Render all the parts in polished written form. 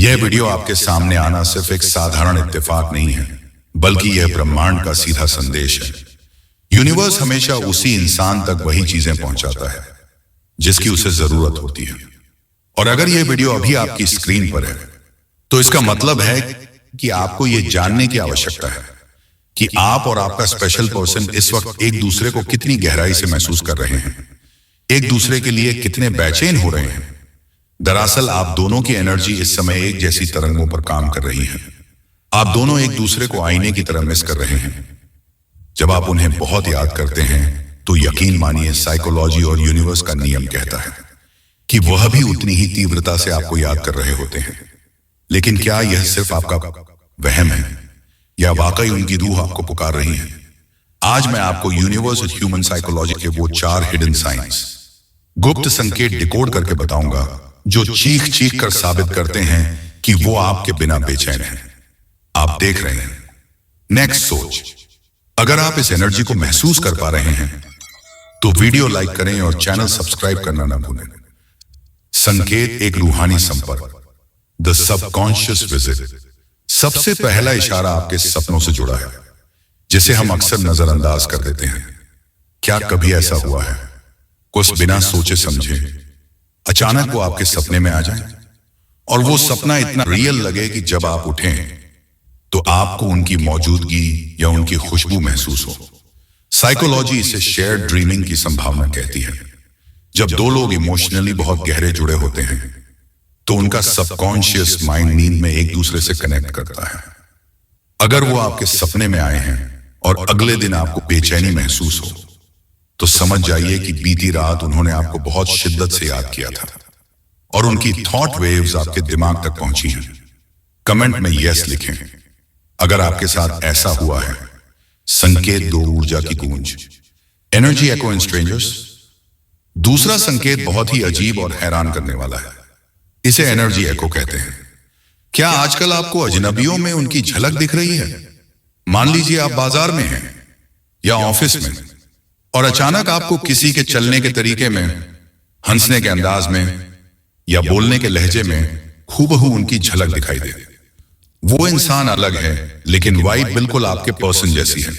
यह वीडियो आपके सामने आना सिर्फ एक साधारण इत्तेफाक नहीं है, बल्कि यह ब्रह्मांड का सीधा संदेश है। यूनिवर्स हमेशा उसी इंसान तक वही चीजें पहुंचाता है जिसकी उसे जरूरत होती है। और अगर यह वीडियो अभी आपकी स्क्रीन पर है, तो इसका मतलब है कि आपको यह जानने की आवश्यकता है कि आप और आपका स्पेशल पर्सन इस वक्त एक दूसरे को कितनी गहराई से महसूस कर रहे हैं, एक दूसरे के लिए कितने बेचैन हो रहे हैं। दरअसल आप दोनों की एनर्जी इस समय एक जैसी तरंगों पर काम कर रही है। आप दोनों एक दूसरे को आईने की तरह मिस कर रहे हैं। जब आप उन्हें बहुत याद करते हैं, तो यकीन मानिए साइकोलॉजी और यूनिवर्स का नियम कहता है कि वह भी उतनी ही तीव्रता से आपको याद कर रहे होते हैं। लेकिन क्या यह सिर्फ आपका वहम है या वाकई उनकी रूह आपको पुकार रही है? आज मैं आपको यूनिवर्स और ह्यूमन साइकोलॉजी के वो 4 हिडन साइंस, गुप्त संकेत डिकोड करके बताऊंगा, जो चीख चीख कर साबित करते हैं कि वो आपके बिना बेचैन हैं। आप देख रहे हैं नेक्स्ट सोच। अगर आप इस एनर्जी को महसूस कर पा रहे हैं, तो वीडियो लाइक करें और चैनल सब्सक्राइब करना ना भूलें। संकेत एक रूहानी संपर्क, द सबकॉन्शियस विजिट। सबसे पहला इशारा आपके सपनों से जुड़ा है, जिसे हम अक्सर नजरअंदाज कर देते हैं। क्या कभी ऐसा हुआ है कुछ बिना सोचे समझे अचानक वो आपके सपने में आ जाए और वो सपना इतना रियल लगे कि जब आप उठें तो आपको उनकी मौजूदगी या उनकी खुशबू महसूस हो? साइकोलॉजी इसे शेयर्ड ड्रीमिंग की संभावना कहती है। जब दो लोग इमोशनली बहुत गहरे जुड़े होते हैं, तो उनका सबकॉन्शियस माइंड नींद में एक दूसरे से कनेक्ट करता है। अगर वो आपके सपने में आए हैं और अगले दिन आपको बेचैनी महसूस हो, तो समझ जाइए कि बीती रात उन्होंने आपको बहुत शिद्दत से याद किया था और उनकी थॉट वेव्स आपके दिमाग तक पहुंची हैं। कमेंट में यस लिखें अगर आपके साथ ऐसा हुआ है। संकेत 2, ऊर्जा की गूंज, एनर्जी एको इन स्ट्रेंजर्स। दूसरा संकेत बहुत ही अजीब और हैरान करने वाला है। इसे एनर्जी एको कहते हैं। क्या आजकल आपको अजनबियों में उनकी झलक दिख रही है? मान लीजिए आप बाजार में हैं या ऑफिस में, और अचानक आपको किसी के चलने के तरीके में, हंसने के अंदाज में या बोलने के लहजे में हूबहू उनकी झलक दिखाई दे। वो इंसान अलग है, लेकिन वाइब बिल्कुल आपके पर्सन जैसी है।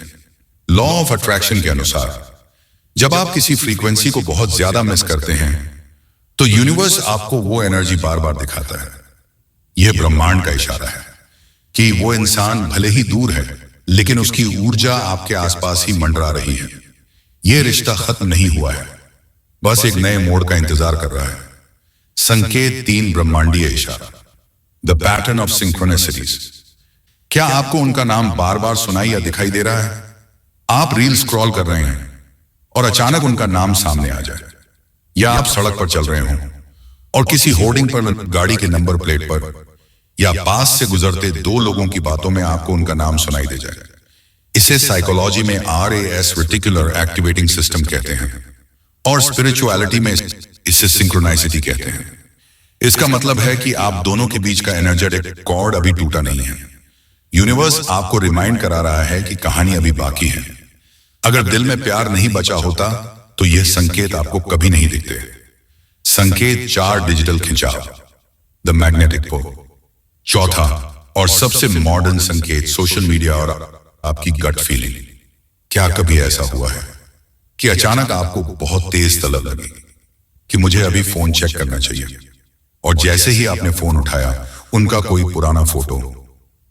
लॉ ऑफ अट्रैक्शन के अनुसार जब आप किसी फ्रीक्वेंसी को बहुत ज्यादा मिस करते हैं, तो यूनिवर्स आपको वो एनर्जी बार बार दिखाता है। यह ब्रह्मांड का इशारा है कि वो इंसान भले ही दूर है, लेकिन उसकी ऊर्जा आपके आसपास ही मंडरा रही है। यह रिश्ता खत्म नहीं हुआ है, बस एक नए मोड़ का इंतजार कर रहा है। संकेत 3, ब्रह्मांडीय इशारा, द पैटर्न ऑफ सिंक्रोनिसिटीज। क्या आपको उनका नाम बार बार सुनाई या दिखाई दे रहा है? आप रील स्क्रॉल कर रहे हैं और अचानक उनका नाम सामने आ जाए, या आप सड़क पर चल रहे हो और किसी होर्डिंग पर, गाड़ी के नंबर प्लेट पर या पास से गुजरते 2 लोगों की बातों में आपको उनका नाम सुनाई दे जाए। इसे साइकोलॉजी में RAS, रेटिकुलर एक्टिवेटिंग सिस्टम कहते हैं, और स्पिरिचुअलिटी में इसे सिंक्रोनाइसिटी कहते हैं। इसका मतलब है कि आप दोनों के बीच का एनर्जेटिक कॉर्ड अभी टूटा नहीं है। यूनिवर्स आपको रिमाइंड करा रहा है कि कहानी अभी बाकी है। अगर दिल में प्यार नहीं बचा होता, तो यह संकेत आपको कभी नहीं दिखते। संकेत 4, डिजिटल खिंचाव, द मैग्नेटिक पोल। चौथा और सबसे मॉडर्न संकेत, सोशल मीडिया और आपकी गट फीलिंग। क्या कभी ऐसा हुआ है कि अचानक आपको बहुत तेज तलब लगी कि मुझे अभी फोन चेक करना चाहिए, और जैसे ही आपने फोन उठाया, उनका कोई पुराना फोटो,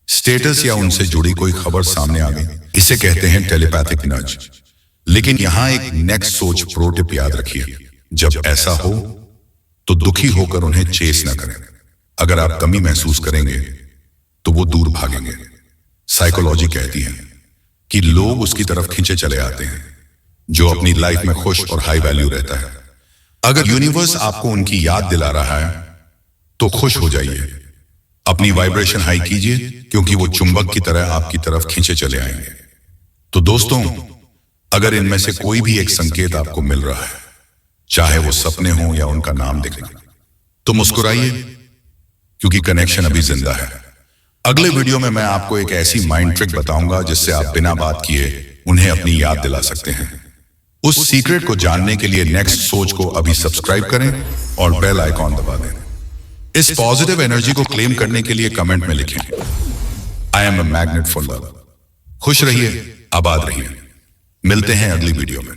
स्टेटस या उनसे जुड़ी कोई खबर सामने आ गई? इसे कहते हैं टेलीपैथिक नज। लेकिन यहां एक नेक्स्ट सोच प्रो टिप याद रखिए। जब ऐसा हो, तो दुखी होकर उन्हें चेस न करें। अगर आप कमी महसूस करेंगे, तो वो दूर भागेंगे। साइकोलॉजी कहती है कि लोग उसकी तरफ खींचे चले आते हैं जो अपनी लाइफ में खुश और हाई वैल्यू रहता है। अगर यूनिवर्स आपको उनकी याद दिला रहा है, तो खुश हो जाइए, अपनी वाइब्रेशन हाई कीजिए, क्योंकि वो चुंबक की तरह आपकी तरफ खींचे चले आएंगे। तो दोस्तों, अगर इनमें से कोई भी एक संकेत आपको मिल रहा है, चाहे वो सपने हो या उनका नाम दिखना, तो मुस्कुराइए, क्योंकि कनेक्शन अभी जिंदा है। अगले वीडियो में मैं आपको एक ऐसी माइंड ट्रिक बताऊंगा जिससे आप बिना बात किए उन्हें अपनी याद दिला सकते हैं। उस सीक्रेट को जानने के लिए नेक्स्ट सोच को अभी सब्सक्राइब करें और बेल आइकॉन दबा दें। इस पॉजिटिव एनर्जी को क्लेम करने के लिए कमेंट में लिखें, I am a magnet for love. खुश रहिए, आबाद रहिए। मिलते हैं अगली वीडियो में।